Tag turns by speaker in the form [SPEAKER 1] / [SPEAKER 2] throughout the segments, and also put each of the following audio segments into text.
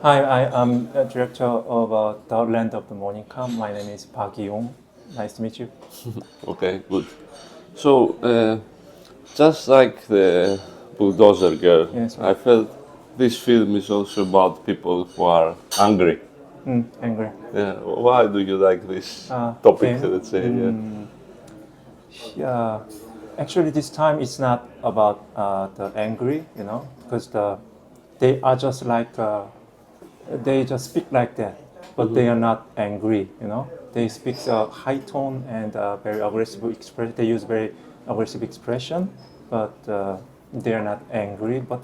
[SPEAKER 1] Hi, I am a director of The Land of the Morning Come. My name is Ri-woong. Nice to meet you.
[SPEAKER 2] Okay, good. So, just like the bulldozer girl,
[SPEAKER 1] Yes,
[SPEAKER 2] I
[SPEAKER 1] right.
[SPEAKER 2] felt this film is also about people who are angry.
[SPEAKER 1] Angry.
[SPEAKER 2] Yeah. Why do you like this topic?
[SPEAKER 1] Film.
[SPEAKER 2] Let's say, yeah.
[SPEAKER 1] Yeah. Actually, this time it's not about the angry, because they are just like they just speak like that, but they are not angry, They speak high tone and very aggressive expression. They use very aggressive expression, but they are not angry. But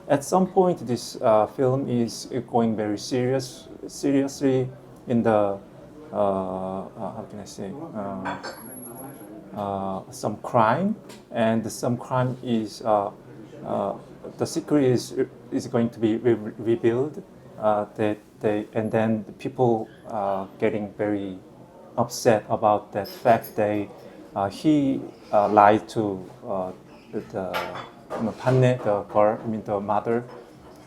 [SPEAKER 1] at some point, this film is going very seriously in the how can I say some crime, and some crime is the secret is going to be revealed. And then the people getting very upset about that fact. He lied to the Panne, the girl, I mean the mother.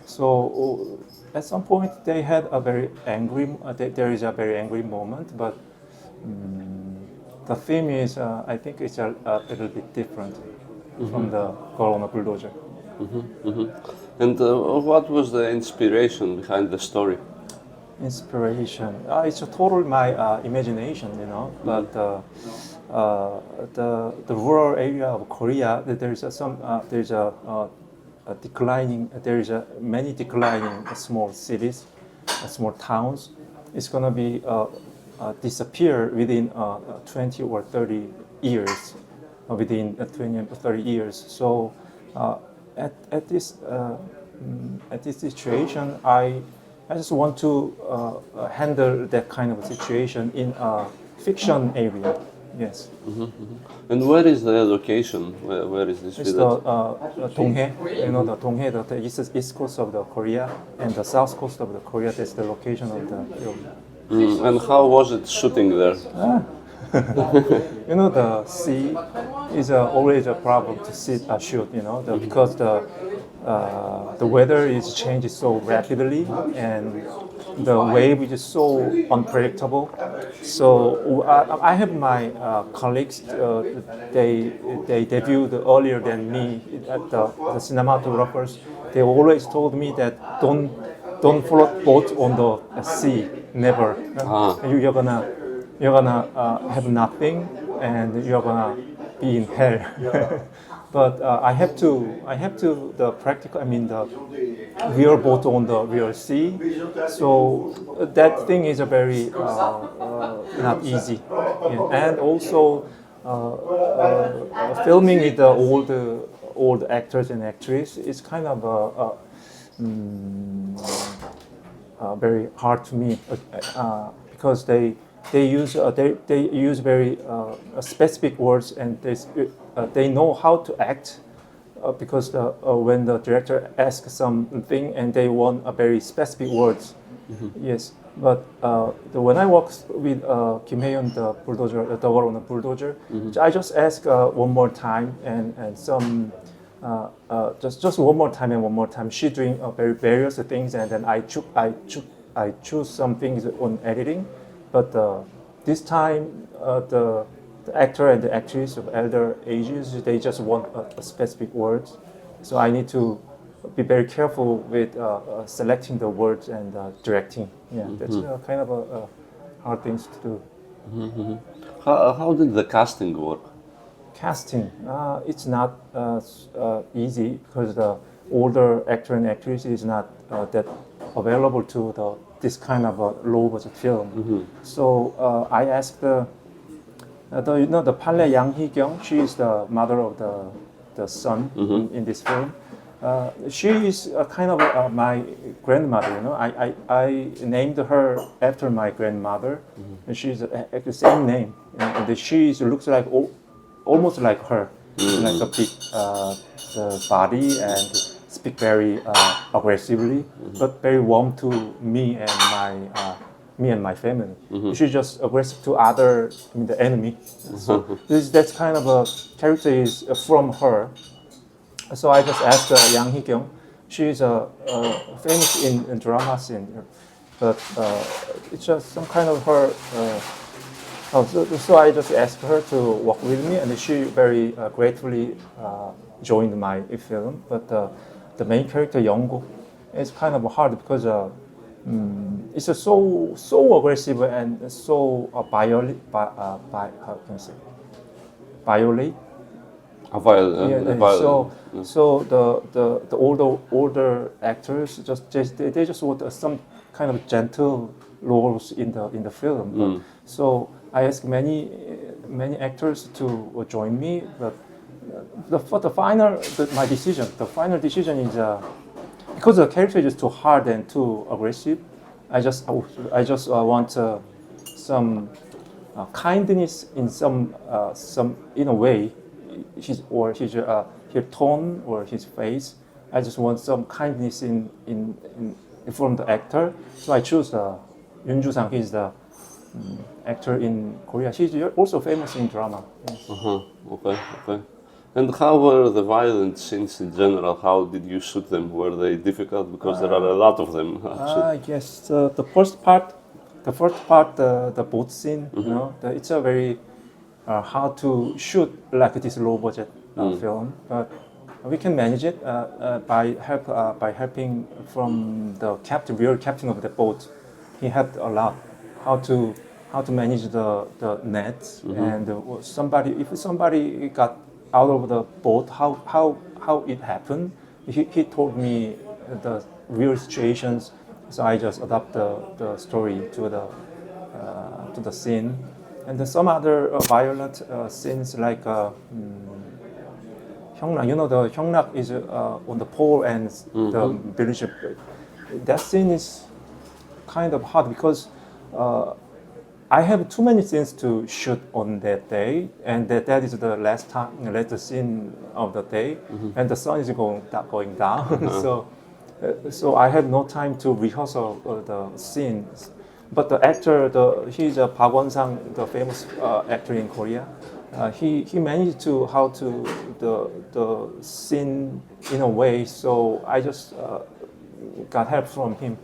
[SPEAKER 1] So at some point they had a very angry. There is a very angry moment, but the theme is, I think, it's a little bit different from the Girl on a Bulldozer.
[SPEAKER 2] And what was the inspiration behind the story?
[SPEAKER 1] Inspiration. It's a total my imagination, But the rural area of Korea, a declining. There is a many declining small cities, small towns. It's gonna be disappear within 20 or 30 years, within 20 or 30 years. So uh, at this situation, I just want to handle that kind of situation in a fiction area. Yes,
[SPEAKER 2] And where is the location? Where is this
[SPEAKER 1] it's the
[SPEAKER 2] village?
[SPEAKER 1] Donghae. The Donghae, the east coast of the Korea, and the south coast of the Korea. That's the location of the film.
[SPEAKER 2] And how was it shooting there?
[SPEAKER 1] The sea is always a problem to shoot. Because the weather is changing so rapidly, and the wave is so unpredictable. So I have my colleagues. They debuted earlier than me at the cinematographers. They always told me that don't float boat on the sea, never. You're gonna have nothing, and you're gonna be in hell. But I have to the practical. I mean the real boat on the real sea. So that thing is a very not easy. Yeah. And also filming with the old actors and actresses is kind of very hard to me because they use very specific words, and they know how to act because when the director asks something and they want a very specific words. Yes, but when I work with Kim Hae-yeon, the bulldozer, the girl on the bulldozer, I just ask one more time and some just one more time and one more time. She doing very various things, and then I choose some things on editing, but this time the actor and the actress of elder ages, they just want a specific words, so I need to be very careful with selecting the words and directing. Yeah, that's kind of a hard things to do.
[SPEAKER 2] How did the casting work?
[SPEAKER 1] Casting, it's not easy because the older actor and actress is not that available to this kind of a low budget film. So I asked the Palle Yang Hee-kyung. She is the mother of the son in this film. She is kind of my grandmother. I named her after my grandmother, and she's the same name. And she looks like almost like her, like a big body and speak very aggressively, but very warm to me and my family. She's just aggressive to the enemy. So that's kind of a character is from her. So I just asked Yang Hee-kyung, She is famous in drama scene, but it's just some kind of her. So I just asked her to work with me, and she very gratefully joined my film. But the main character Young is kind of hard because it's so aggressive and so violent. How can I say? Violate. So the older actors they just want some kind of gentle roles in the film. So I asked many actors to join me, but my final decision is because the character is too hard and too aggressive. I just want some kindness in some in a way, his tone or his face. I just want some kindness in from the actor. So I choose Yoon Joo-sang. He's the actor in Korea. He's also famous in drama. Yes.
[SPEAKER 2] Okay. And how were the violent scenes in general? How did you shoot them? Were they difficult? Because there are a lot of them.
[SPEAKER 1] Yes, the first part, the boat scene. It's a very hard to shoot like this low budget film, but we can manage it by helping from the real captain of the boat. He helped a lot how to manage the nets and if somebody got out of the boat, how it happened. He told me the real situations, so I just adapt the story to the scene. And then some other violent scenes like Hyungnak. The Hyungnak is on the pole and the village. That scene is kind of hard because I have too many scenes to shoot on that day, and that is the last scene of the day, and the sun is going down. So I have no time to rehearse the scenes. But the actor, he's Park Won-sang, the famous actor in Korea. He managed to the scene in a way. So I just got help from him.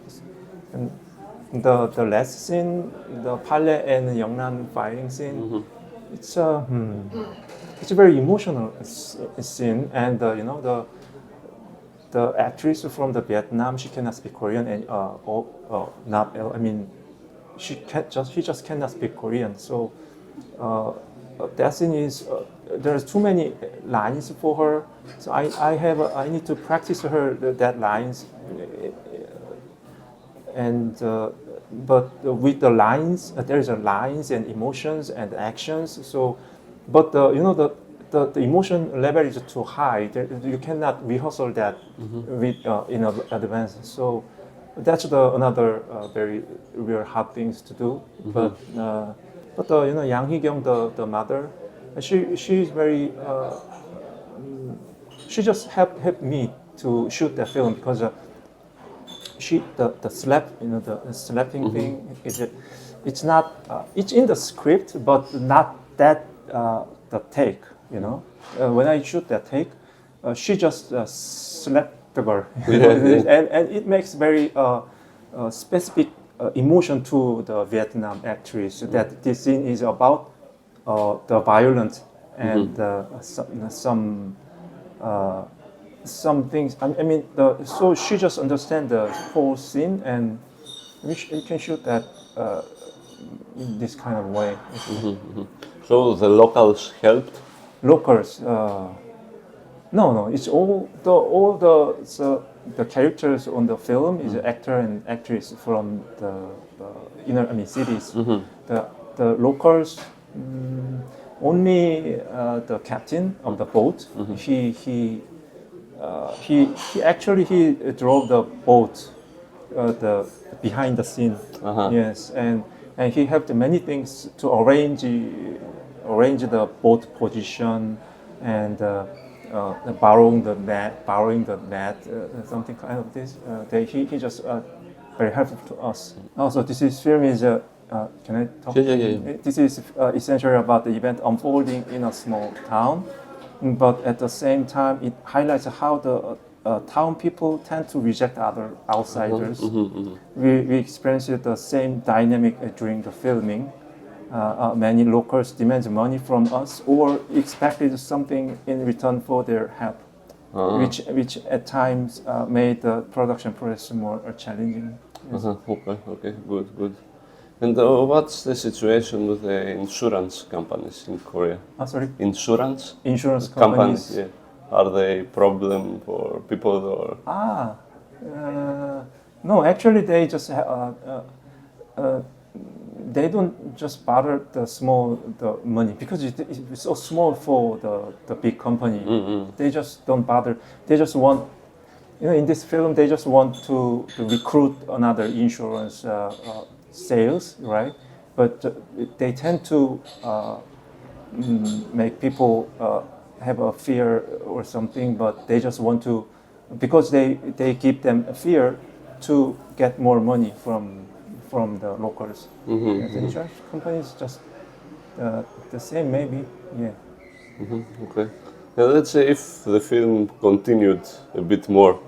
[SPEAKER 1] And the last scene, the Pale and Yeongnan fighting scene, it's a very emotional scene, and the actress from the Vietnam, she cannot speak Korean and she just cannot speak Korean. So that scene is there's too many lines for her. So I need to practice her that lines, and but with the lines there is a lines and emotions and actions. So, but the emotion level is too high. You cannot rehearsal that with in advance. So that's another very real hard things to do. But Yang Hee-kyung, the mother, she's very she just helped me to shoot the film because the slapping thing it's not it's in the script but not that the take. When I shoot that take, she just slapped the girl, and it makes very specific emotion to the Vietnam actress that this scene is about the violence and some things. So she just understands the whole scene, and we can shoot that in this kind of way.
[SPEAKER 2] So the locals helped?
[SPEAKER 1] Locals? No. It's all the characters on the film is actor and actress from the inner cities. The locals. Only the captain of the boat. He actually drove the boat, behind the scene. Yes, and he helped many things to arrange the boat position and borrowing the net, something kind of this. He just very helpful to us. Also, this film is. Can I talk?
[SPEAKER 2] Yeah.
[SPEAKER 1] This is essentially about the event unfolding in a small town, but at the same time, it highlights how town people tend to reject other outsiders. We experienced the same dynamic during the filming. Many locals demand money from us or expected something in return for their help, which at times made the production process more challenging. Yes.
[SPEAKER 2] Okay, good. And what's the situation with the insurance companies in Korea?
[SPEAKER 1] Sorry?
[SPEAKER 2] Insurance
[SPEAKER 1] Companies.
[SPEAKER 2] yeah. Are they a problem for people or?
[SPEAKER 1] No, actually they just they don't just bother the money because it's so small for the big company. They just don't bother. They just want, in this film they just want to recruit another insurance sales, right? But they tend to make people have a fear or something, but they just want to, because they give them a fear to get more money from the locals. The insurance companies just the same maybe, yeah.
[SPEAKER 2] Okay. Now let's say if the film continued a bit more,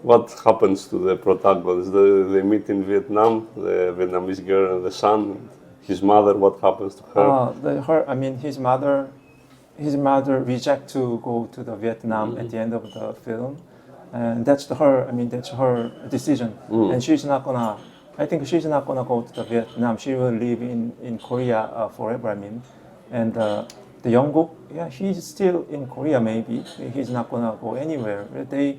[SPEAKER 2] what happens to the protagonists? They meet in Vietnam, the Vietnamese girl and the son, his mother. What happens to her?
[SPEAKER 1] His mother rejects to go to the Vietnam at the end of the film, and that's her decision. And I think she's not gonna go to the Vietnam. She will live in Korea forever. And the Jungkook, yeah, he's still in Korea. Maybe he's not gonna go anywhere. They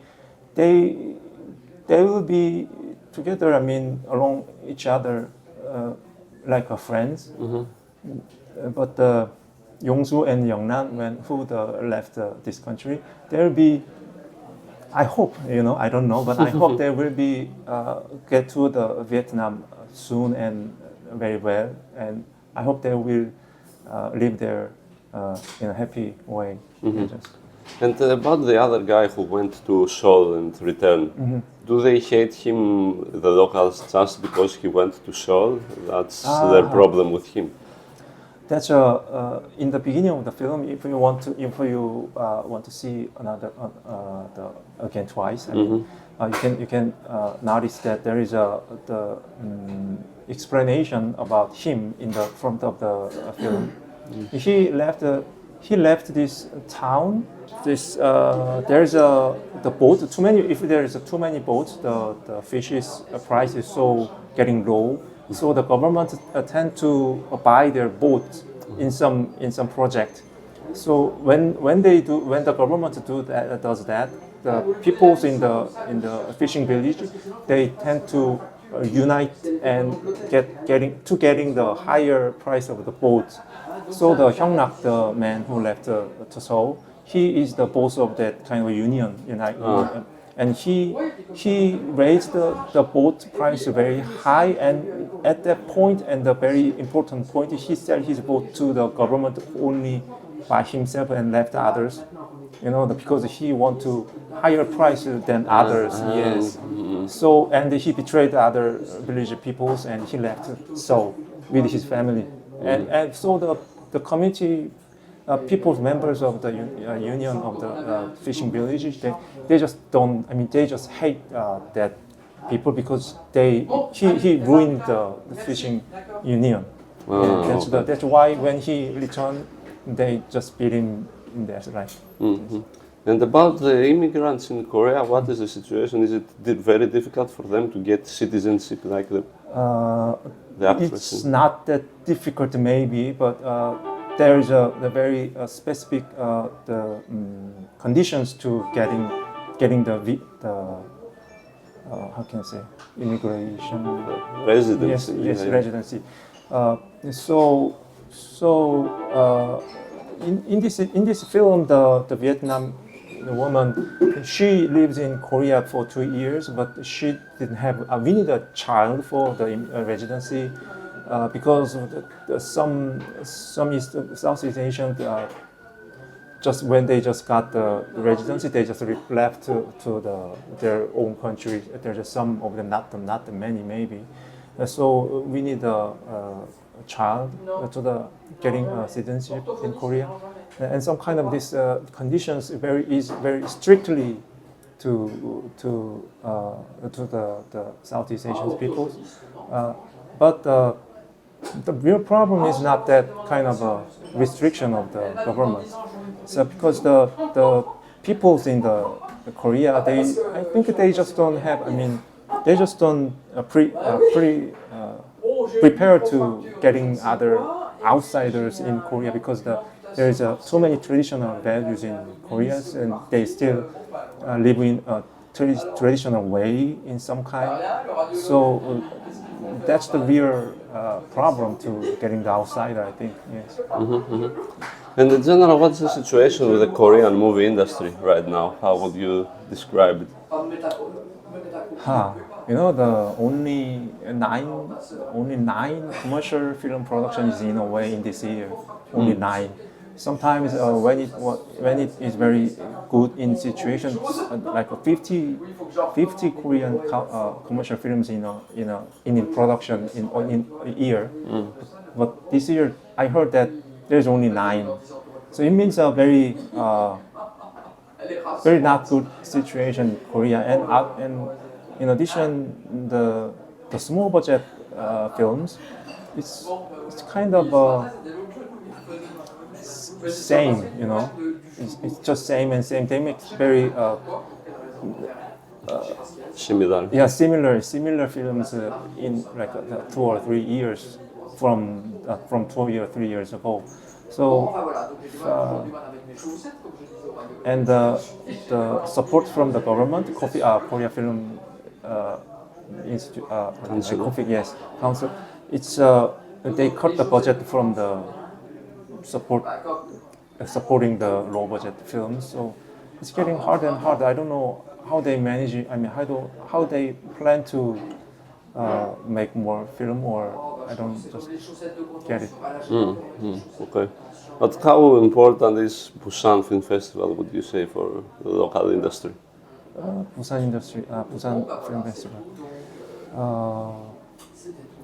[SPEAKER 1] will be together. Along each other, like friends. But Yongsu and Youngnan, who left this country, there will be. I hope, I don't know, but I hope they will be get to the Vietnam soon and very well, and I hope they will live there in a happy way.
[SPEAKER 2] And about the other guy who went to Seoul and returned, do they hate him, the locals, just because he went to Seoul? That's their problem with him.
[SPEAKER 1] That's in the beginning of the film. If you want to see again twice, you can notice that there is the explanation about him in the front of the film. He left this town. There's the boat. If there is too many boats, the fish's price is so getting low. So the government tend to buy their boats in some project. So when the government does that, the peoples in the fishing village, they tend to unite and getting the higher price of the boat. So the Hyungnak, the man who left to Seoul, he is the boss of that kind of union, and he raised the boat price very high, and at that point, and the very important point, he sold his boat to the government only by himself and left others, because he want to higher price than others. Yes. So, and he betrayed other village peoples, and he left Seoul with his family, and so the community. People, members of the union of the fishing villages, they just don't. They just hate that people because he ruined the fishing union. That's why when he returned, they just beat him in there, right?
[SPEAKER 2] And about the immigrants in Korea, what is the situation? Is it very difficult for them to get citizenship like the actress?
[SPEAKER 1] It's not that difficult, maybe, but. There is a very specific conditions to getting the how can I say, immigration
[SPEAKER 2] residency.
[SPEAKER 1] Yes, residency. In this film, the Vietnam woman, she lives in Korea for 2 years, but she didn't have. We need a child for the residency. Because some Southeast Asian, just when they just got the residency, they just left to their own country. There's just some of them, not many maybe. So we need a child to getting citizenship in Korea, and some kind of these conditions is very strictly the Southeast Asian peoples. But the real problem is not that kind of a restriction of the government. So because the peoples in the Korea, I think they just don't have. I mean, they just don't prepare to getting other outsiders in Korea because there is so many traditional values in Korea, and they still live in a traditional way in some kind. So that's the real problem to getting the outsider, I think. Yes.
[SPEAKER 2] And in general, what's the situation with the Korean movie industry right now? How would you describe it?
[SPEAKER 1] You know, the only nine commercial film productions in a way in this year. Only 9. Sometimes when it is very good in situations like 50 Korean commercial films in production in a year. But this year I heard that there's only 9. So it means a very not good situation in Korea, and in addition the small budget films, it's kind of same, you know. It's just same and same. They make very
[SPEAKER 2] Similar.
[SPEAKER 1] yeah, similar films in like 2 or 3 years from 2 or 3 years ago. So and the support from the government, Korea Film Institute, yes, Council. It's they cut the budget from the supporting the low budget films. So it's getting harder and harder. I don't know how they manage it. I mean, how they plan to make more film, or I don't just get it.
[SPEAKER 2] Okay. But how important is Busan Film Festival, would you say, for the local industry?
[SPEAKER 1] Busan Film Festival.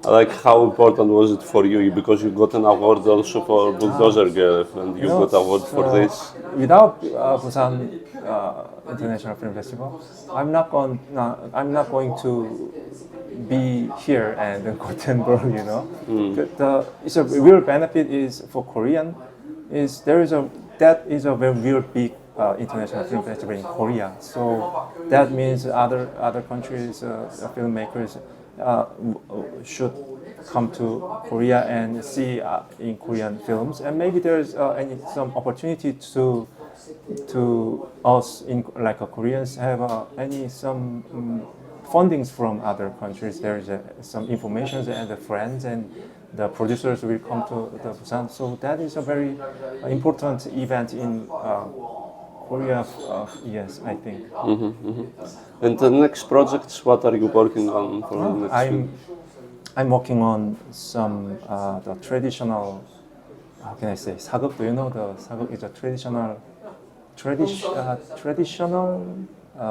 [SPEAKER 2] Like, how important was it for you? Because you got an award also for Bulldozer Girl, and you got award for this.
[SPEAKER 1] Without Busan International Film Festival, I'm not going to be here and Gothenburg. You know, it's a real benefit is for Korean. That is a very real big international film festival in Korea. So that means other countries filmmakers should come to Korea and see in Korean films, and maybe there's some opportunity to us in like Koreans have some fundings from other countries. There's some information and the friends and the producers will come to the Busan. So that is a very important event in Korea. Yes, I think.
[SPEAKER 2] And the next projects, what are you working on for the next film?
[SPEAKER 1] I'm working on some the traditional. How can I say 사극? Do you know the 사극 is a traditional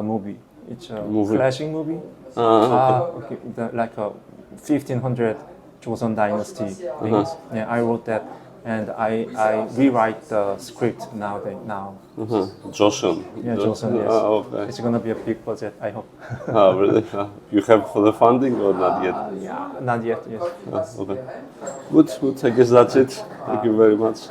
[SPEAKER 1] movie. It's a flashing movie. Okay. Like a 1500 Joseon Dynasty things. Yeah, I wrote that, and I rewrite the script now.
[SPEAKER 2] Joseon.
[SPEAKER 1] Yeah, Joseon. Yes.
[SPEAKER 2] Okay.
[SPEAKER 1] It's gonna be a big budget, I hope.
[SPEAKER 2] Really? You have for the funding or not yet?
[SPEAKER 1] Yeah, not yet. Yes.
[SPEAKER 2] Okay. Good. I guess that's it. Thank you very much.